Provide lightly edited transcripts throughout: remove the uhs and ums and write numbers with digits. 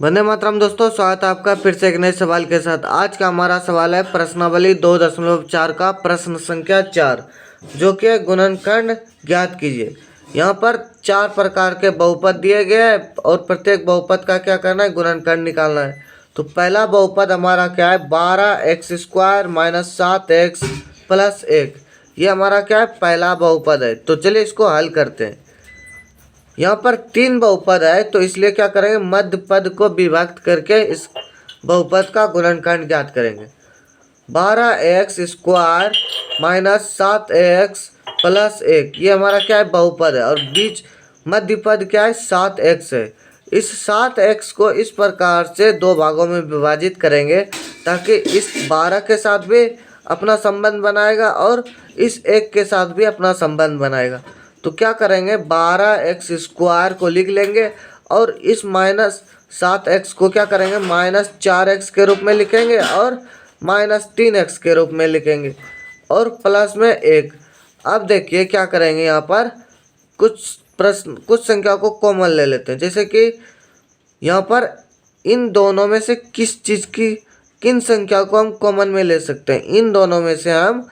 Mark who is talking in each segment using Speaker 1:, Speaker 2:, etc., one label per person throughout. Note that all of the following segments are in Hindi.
Speaker 1: वंदे मातरम दोस्तों, स्वागत है आपका फिर से एक नए सवाल के साथ। आज का हमारा सवाल है प्रश्नावली 2.4 का प्रश्न संख्या 4, जो कि है गुणनखंड ज्ञात कीजिए। यहाँ पर 4 प्रकार के बहुपद दिए गए हैं और प्रत्येक बहुपद का क्या करना है, गुणनखंड निकालना है। तो पहला बहुपद हमारा क्या है, 12x² - 7x + 1। ये हमारा क्या है, पहला बहुपद है। तो चलिए इसको हल करते हैं। यहाँ पर 3 बहुपद है, तो इसलिए क्या करेंगे, मध्य पद को विभक्त करके इस बहुपद का गुणनखंड ज्ञात करेंगे। 12x² - 7x + 1, ये हमारा क्या है, बहुपद है। और बीच मध्य पद क्या है, 7x है। इस 7x को इस प्रकार से 2 भागों में विभाजित करेंगे ताकि इस 12 के साथ भी अपना संबंध बनाएगा और इस 1 के साथ भी अपना संबंध बनाएगा। तो क्या करेंगे, 12x² को लिख लेंगे और इस -7x को क्या करेंगे, -4x के रूप में लिखेंगे और -3x के रूप में लिखेंगे और प्लस में 1। अब देखिए क्या करेंगे, यहाँ पर कुछ संख्या को कॉमन ले लेते हैं। जैसे कि यहाँ पर इन दोनों में से किन संख्या को हम कॉमन में ले सकते हैं। इन दोनों में से हम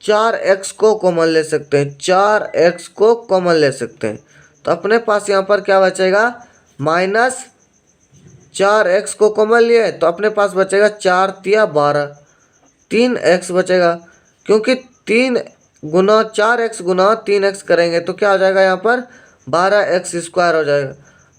Speaker 1: 4x को कॉमन ले सकते हैं, 4x को कॉमन ले सकते हैं। तो अपने पास यहाँ पर क्या बचेगा, -4x को कॉमन लिए तो अपने पास बचेगा 4 तिया 12, 3x बचेगा। क्योंकि 4x गुना 3x करेंगे तो क्या हो जाएगा, यहाँ पर 12x² हो जाएगा।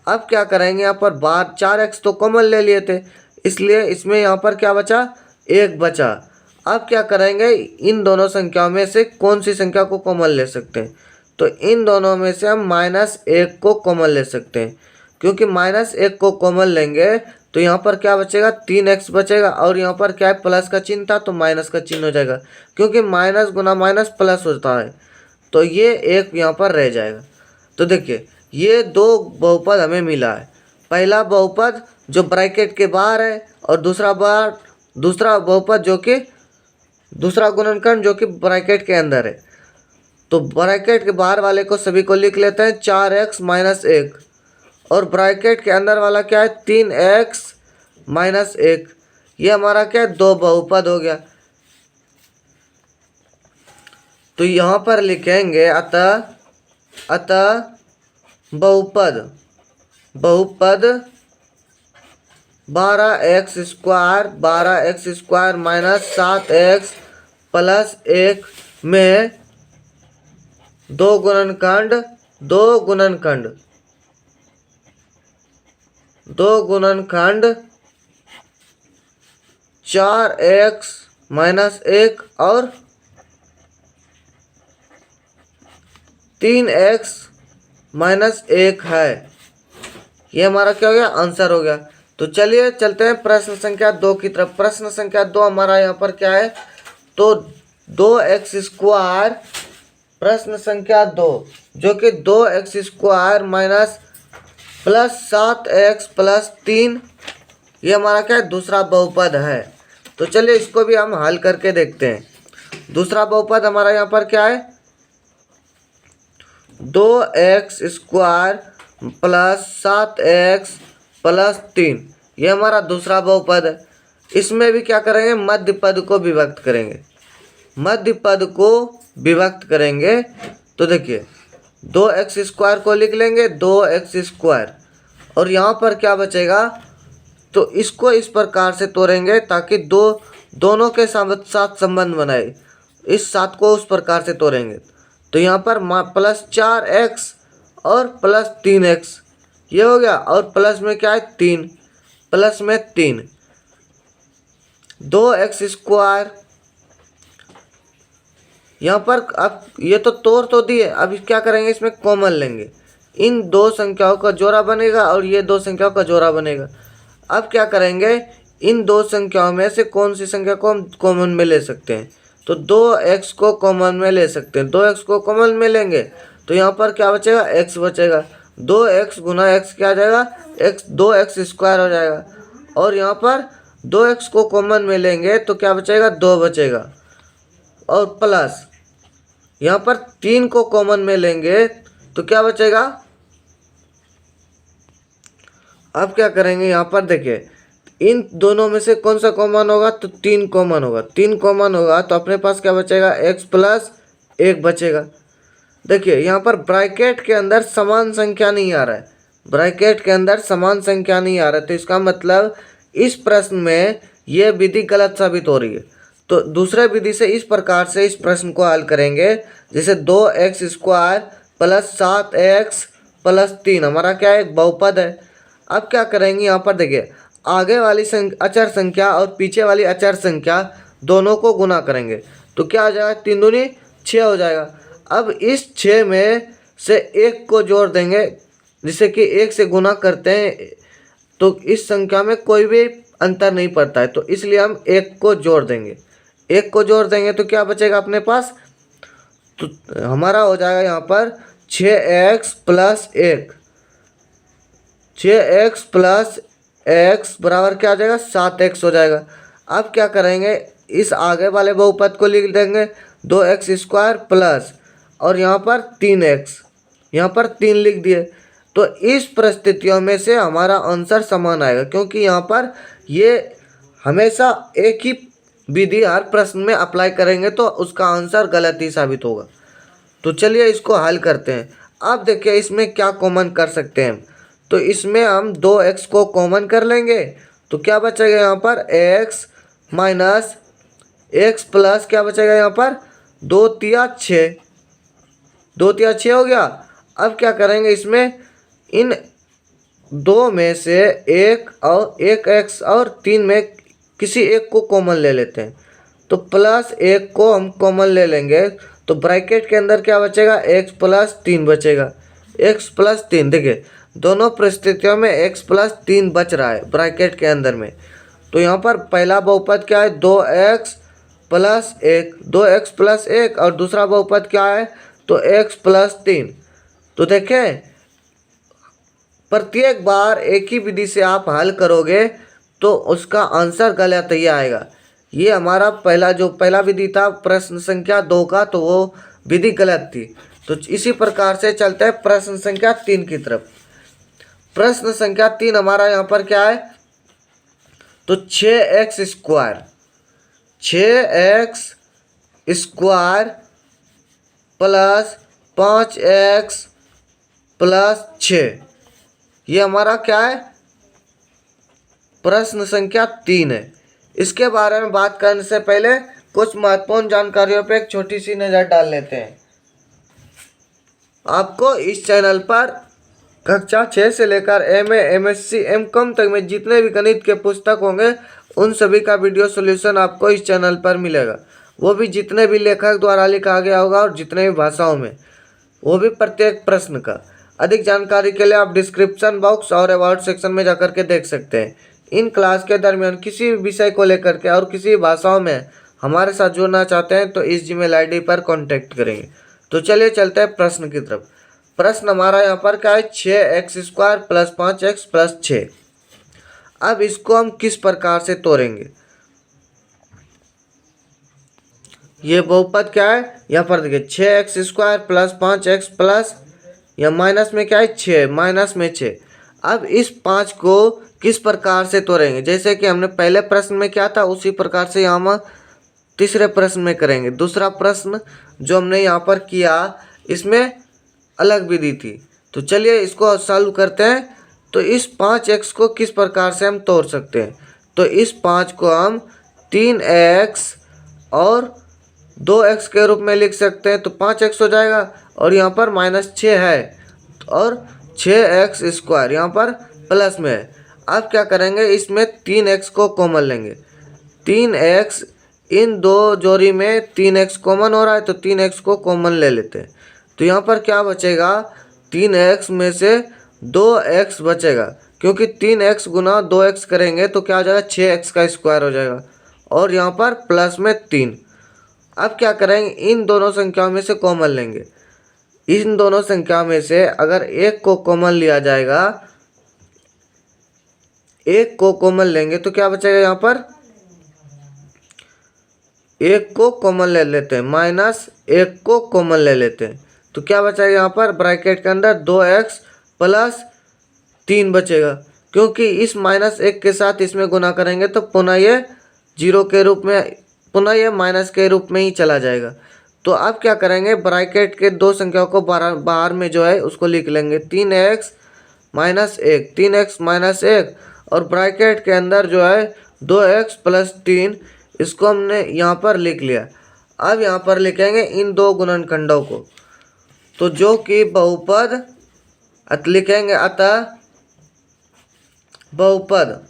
Speaker 1: अब क्या करेंगे, यहाँ पर 4x तो कॉमन ले लिए थे, इसलिए इसमें यहाँ पर क्या बचा, 1 बचा। अब क्या करेंगे, इन दोनों संख्याओं में से कौन सी संख्या को कॉमन ले सकते हैं। तो इन दोनों में से हम -1 को कॉमन ले सकते हैं। क्योंकि -1 को कॉमन लेंगे तो यहाँ पर क्या बचेगा, 3x बचेगा और यहाँ पर क्या है, प्लस का चिन्ह था तो माइनस का चिन्ह हो जाएगा। क्योंकि माइनस गुना माइनस प्लस होता है, तो ये 1 यहाँ पर रह जाएगा। तो देखिए ये 2 बहुपद हमें मिला है। पहला बहुपद जो ब्रैकेट के बाहर है और दूसरा बहुपद जो कि दूसरा गुणनखंड जो कि ब्रैकेट के अंदर है। तो ब्रैकेट के बाहर वाले को सभी को लिख लेते हैं, 4x - 1, और ब्रैकेट के अंदर वाला क्या है, 3x - 1। ये हमारा क्या है, 2 बहुपद हो गया। तो यहाँ पर लिखेंगे अतः बहुपद 12x² - 7x + 1 में दो गुणनखंड 4x - 1 और 3x - 1 है। ये हमारा क्या हो गया, आंसर हो गया। तो चलिए चलते हैं प्रश्न संख्या 2 की तरफ। प्रश्न संख्या 2 हमारा यहाँ पर क्या है, तो 2x², प्रश्न संख्या 2, जो कि 2x² + 7x + 3, ये हमारा क्या है, दूसरा बहुपद है। तो चलिए इसको भी हम हल करके देखते हैं। दूसरा बहुपद हमारा यहाँ पर क्या है, 2x² + 7x + 3, ये हमारा दूसरा बहुपद है। इसमें भी क्या करेंगे, मध्य पद को विभक्त करेंगे। मध्य पद को विभक्त करेंगे तो देखिए 2x² को लिख लेंगे, 2x², और यहाँ पर क्या बचेगा, तो इसको इस प्रकार से तोड़ेंगे ताकि दोनों के साथ संबंध बनाए। इस 7 को उस प्रकार से तोड़ेंगे तो यहाँ पर +4x और +3x, ये हो गया। और प्लस में क्या है, 3, प्लस में 3, 2x²। यहाँ पर अब ये तो तोड़ तो दिए, अब क्या करेंगे, इसमें कॉमन लेंगे। इन 2 संख्याओं का जोड़ा बनेगा और ये 2 संख्याओं का जोड़ा बनेगा। अब क्या करेंगे, इन 2 संख्याओं में से कौन सी संख्या को हम कॉमन में ले सकते हैं, तो 2x को कॉमन में ले सकते हैं। 2x को कॉमन में लेंगे तो यहाँ पर क्या बचेगा, x बचेगा। 2x गुना x क्या आ जाएगा, 2x² हो जाएगा। और यहाँ पर 2x को कॉमन में लेंगे तो क्या बचेगा, 2 बचेगा। और प्लस यहाँ पर 3 को कॉमन में लेंगे तो क्या बचेगा, अब क्या करेंगे, यहाँ पर देखिए इन दोनों में से कौन सा कॉमन होगा, तो 3 कॉमन होगा। 3 कॉमन होगा तो अपने पास क्या बचेगा, x प्लस 1 बचेगा। देखिए यहाँ पर ब्रैकेट के अंदर समान संख्या नहीं आ रहा है, ब्रैकेट के अंदर समान संख्या नहीं आ रहा है, तो इसका मतलब इस प्रश्न में यह विधि गलत साबित हो रही है। तो दूसरे विधि से इस प्रकार से इस प्रश्न को हल करेंगे, जैसे 2x² प्लस 7x प्लस 3 हमारा क्या है, एक बहुपद है। अब क्या करेंगे, यहाँ पर देखिए आगे वाली अचर संख्या और पीछे वाली अचर संख्या दोनों को गुना करेंगे तो क्या हो जाएगा, 3 दूनी 6 हो जाएगा। अब इस 6 में से 1 को जोड़ देंगे, जिसे कि 1 से गुना करते हैं तो इस संख्या में कोई भी अंतर नहीं पड़ता है, तो इसलिए हम 1 को जोड़ देंगे। 1 को जोड़ देंगे तो क्या बचेगा अपने पास, तो हमारा हो जाएगा यहाँ पर 6x plus 1, 6x plus x बराबर क्या हो जाएगा, 7x हो जाएगा। अब क्या करेंगे, इस आगे वाले बहुपद को लिख देंगे 2x² प्लस और यहाँ पर 3x, यहाँ पर 3 लिख दिए। तो इस परिस्थितियों में से हमारा आंसर समान आएगा, क्योंकि यहाँ पर ये हमेशा एक ही विधि हर प्रश्न में अप्लाई करेंगे तो उसका आंसर गलत ही साबित होगा। तो चलिए इसको हल करते हैं। अब देखिए इसमें क्या कॉमन कर सकते हैं, तो इसमें हम 2x को कॉमन कर लेंगे तो क्या बचेगा यहाँ पर, x माइनस x प्लस क्या बचेगा यहाँ पर, 2 तिया 6, 2 तिया 6 हो गया। अब क्या करेंगे, इसमें इन 2 में से एक और 1x और 3 में किसी एक को कॉमन ले लेते हैं, तो प्लस 1 को हम कॉमन ले लेंगे तो ब्रैकेट के अंदर क्या बचेगा, x प्लस 3 बचेगा, x प्लस 3। देखिए दोनों परिस्थितियों में x प्लस 3 बच रहा है ब्रैकेट के अंदर में। तो यहाँ पर पहला बहुपद क्या है, 2x प्लस 1, 2x प्लस 1 और दूसरा बहुपद क्या है, तो x प्लस 3। तो देखें प्रत्येक बार एक ही विधि से आप हल करोगे तो उसका आंसर गलत ही आएगा। ये हमारा पहला विधि था प्रश्न संख्या 2 का, तो वो विधि गलत थी। तो इसी प्रकार से चलते हैं प्रश्न संख्या 3 की तरफ। प्रश्न संख्या 3 हमारा यहाँ पर क्या है, तो 6x² 6x² plus 5x plus 6, ये हमारा क्या है, प्रश्न संख्या 3 है। इसके बारे में बात करने से पहले कुछ महत्वपूर्ण जानकारियों पर एक छोटी सी नज़र डाल लेते हैं। आपको इस चैनल पर कक्षा 6 से लेकर MA, MSc, MCOM तक में जितने भी गणित के पुस्तक होंगे उन सभी का वीडियो सॉल्यूशन आपको इस चैनल पर मिलेगा, वो भी जितने भी लेखक द्वारा लिखा गया होगा और जितने भी भाषाओं में, वो भी प्रत्येक प्रश्न का। अधिक जानकारी के लिए आप डिस्क्रिप्शन बॉक्स और अबाउट सेक्शन में जाकर के देख सकते हैं। इन क्लास के दरमियान किसी भी विषय को लेकर के और किसी भाषाओं में हमारे साथ जुड़ना चाहते हैं तो इस जीमेल ID पर कॉन्टैक्ट करेंगे। तो चलिए चलते हैं प्रश्न की तरफ। प्रश्न हमारा यहाँ पर क्या है, 6x² प्लस 5x प्लस 6। अब इसको हम किस प्रकार से तोड़ेंगे, ये बहुपद क्या है, यहाँ पर देखिए 6x² प्लस 5x प्लस, या माइनस में क्या है 6, माइनस में 6। अब इस 5 को किस प्रकार से तोड़ेंगे, जैसे कि हमने पहले प्रश्न में क्या था उसी प्रकार से यहाँ हम तीसरे प्रश्न में करेंगे। दूसरा प्रश्न जो हमने यहाँ पर किया इसमें अलग विधि थी। तो चलिए इसको सॉल्व करते हैं। तो इस 5x को किस प्रकार से हम तोड़ सकते हैं, तो इस 5 को हम 3x और 2x के रूप में लिख सकते हैं, तो 5x हो जाएगा और यहाँ पर -6 है और 6x² यहाँ पर प्लस में है। अब क्या करेंगे, इसमें 3x को कॉमन लेंगे, 3x, इन दो जोड़ी में 3x कॉमन हो रहा है तो 3x को कॉमन ले लेते हैं। तो यहाँ पर क्या बचेगा, 3x में से 2x बचेगा, क्योंकि 3x गुना 2x करेंगे तो क्या हो जाएगा, 6x² हो जाएगा और यहाँ पर प्लस में 3। अब क्या करेंगे, इन दोनों संख्याओं में से कॉमन लेंगे। इन दोनों संख्या में से अगर एक को कॉमन लिया जाएगा, एक को कॉमन लेंगे तो क्या बचेगा, यहाँ पर एक को कॉमन ले लेते हैं, -1 को कॉमन ले लेते हैं, तो क्या बचेगा यहाँ पर ब्रैकेट के अंदर 2x प्लस 3 बचेगा। क्योंकि इस -1 के साथ इसमें गुना करेंगे तो पुनः ये 0 के रूप में, पुनः ये माइनस के रूप में ही चला जाएगा। तो अब क्या करेंगे, ब्रैकेट के दो संख्याओं को बाहर में जो है उसको लिख लेंगे, 3x -1, 3x -1, और ब्रैकेट के अंदर जो है 2x + 3, इसको हमने यहाँ पर लिख लिया। अब यहाँ पर लिखेंगे इन दो गुणनखंडों को, तो जो कि बहुपद लिखेंगे, अतः बहुपद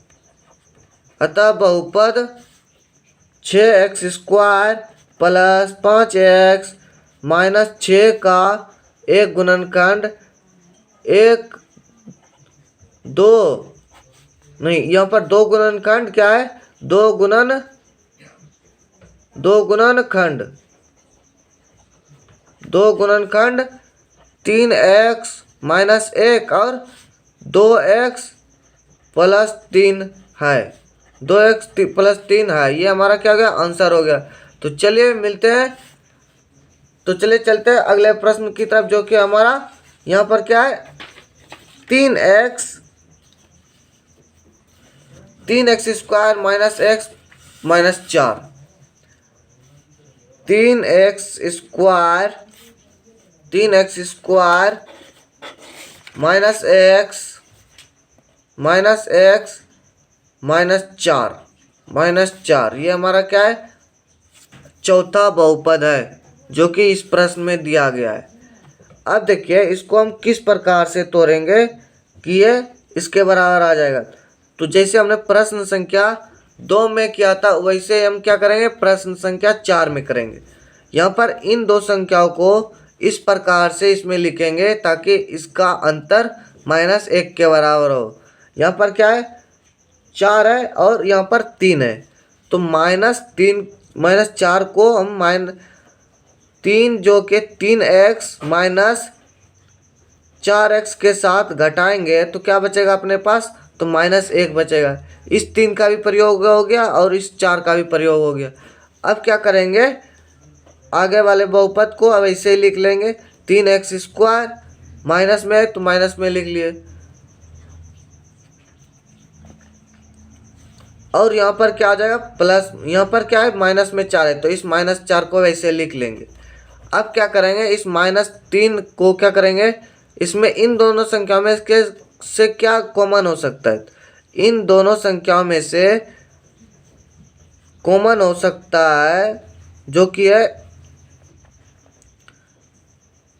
Speaker 1: 6x² + 5x - 6 का एक गुणनखंड 1 2 नहीं, यहाँ पर दो गुणनखंड क्या है, दो गुणनखंड 3x -1 और 2x + 3 है, 2x + 3 है। ये हमारा क्या हो गया, आंसर हो गया। तो चलिए मिलते हैं, तो चलिए चलते हैं अगले प्रश्न की तरफ, जो कि हमारा यहाँ पर क्या है, 3x² - x -4 3x² - x -4 ये हमारा क्या है, चौथा बहुपद है, जो कि इस प्रश्न में दिया गया है। अब देखिए इसको हम किस प्रकार से तोड़ेंगे कि ये इसके बराबर आ जाएगा। तो जैसे हमने प्रश्न संख्या 2 में किया था, वैसे हम क्या करेंगे, प्रश्न संख्या 4 में करेंगे। यहाँ पर इन दो संख्याओं को इस प्रकार से इसमें लिखेंगे ताकि इसका अंतर -1 के बराबर हो। यहाँ पर क्या है, 4 है और यहाँ पर 3 है, तो -4 को हम 3 जो कि 3x - 4x के साथ घटाएंगे तो क्या बचेगा अपने पास, तो -1 बचेगा। इस 3 का भी प्रयोग हो गया और इस 4 का भी प्रयोग हो गया। अब क्या करेंगे, आगे वाले बहुपद को अब ऐसे ही लिख लेंगे, 3x² माइनस में है तो माइनस में लिख लिए, और यहाँ पर क्या आ जाएगा प्लस, यहाँ पर क्या है माइनस में 4 है तो इस -4 को वैसे लिख लेंगे। अब क्या करेंगे, इस -3 को क्या करेंगे, इसमें इन दोनों संख्याओं में से क्या कॉमन हो सकता है, इन दोनों संख्याओं में से कॉमन हो सकता है, जो कि है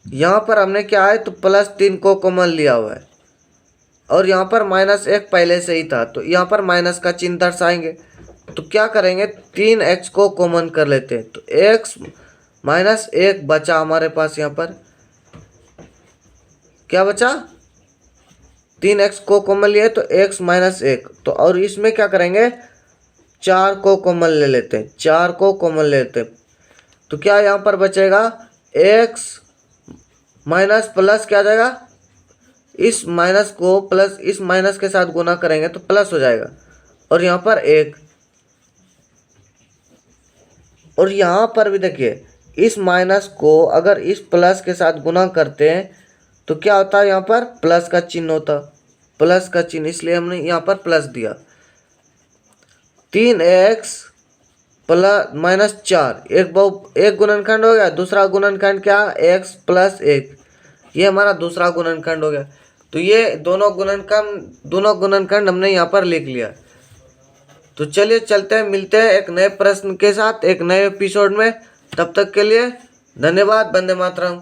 Speaker 1: यहाँ पर हमने क्या है तो +3 को कॉमन लिया हुआ है, और यहाँ पर -1 पहले से ही था तो यहाँ पर माइनस का चिन्ह दर्शाएंगे। तो क्या करेंगे, 3x को कॉमन कर लेते हैं, तो x -1 बचा हमारे पास, यहाँ पर क्या बचा, 3x को कॉमन लिए तो x -1, तो और इसमें क्या करेंगे 4 को कॉमन ले लेते हैं, 4 को कॉमन लेते हैं, तो क्या यहाँ पर बचेगा x माइनस प्लस क्या आ जाएगा, इस माइनस को प्लस इस माइनस के साथ गुना करेंगे तो प्लस हो जाएगा, और यहाँ पर 1, और यहाँ पर भी देखिए इस माइनस को अगर इस प्लस के साथ गुना करते हैं तो क्या होता है, यहाँ पर प्लस का चिन्ह होता, प्लस का चिन्ह, इसलिए हमने यहाँ पर प्लस दिया। 3x - 4 एक गुणनखंड हो गया, दूसरा गुणनखंड क्या, x + 1, ये हमारा दूसरा गुणनखंड हो गया। तो ये दोनों गुणनखंड हमने यहाँ पर लिख लिया। तो चलिए चलते हैं, मिलते हैं एक नए प्रश्न के साथ एक नए एपिसोड में, तब तक के लिए धन्यवाद। वंदे मातरम।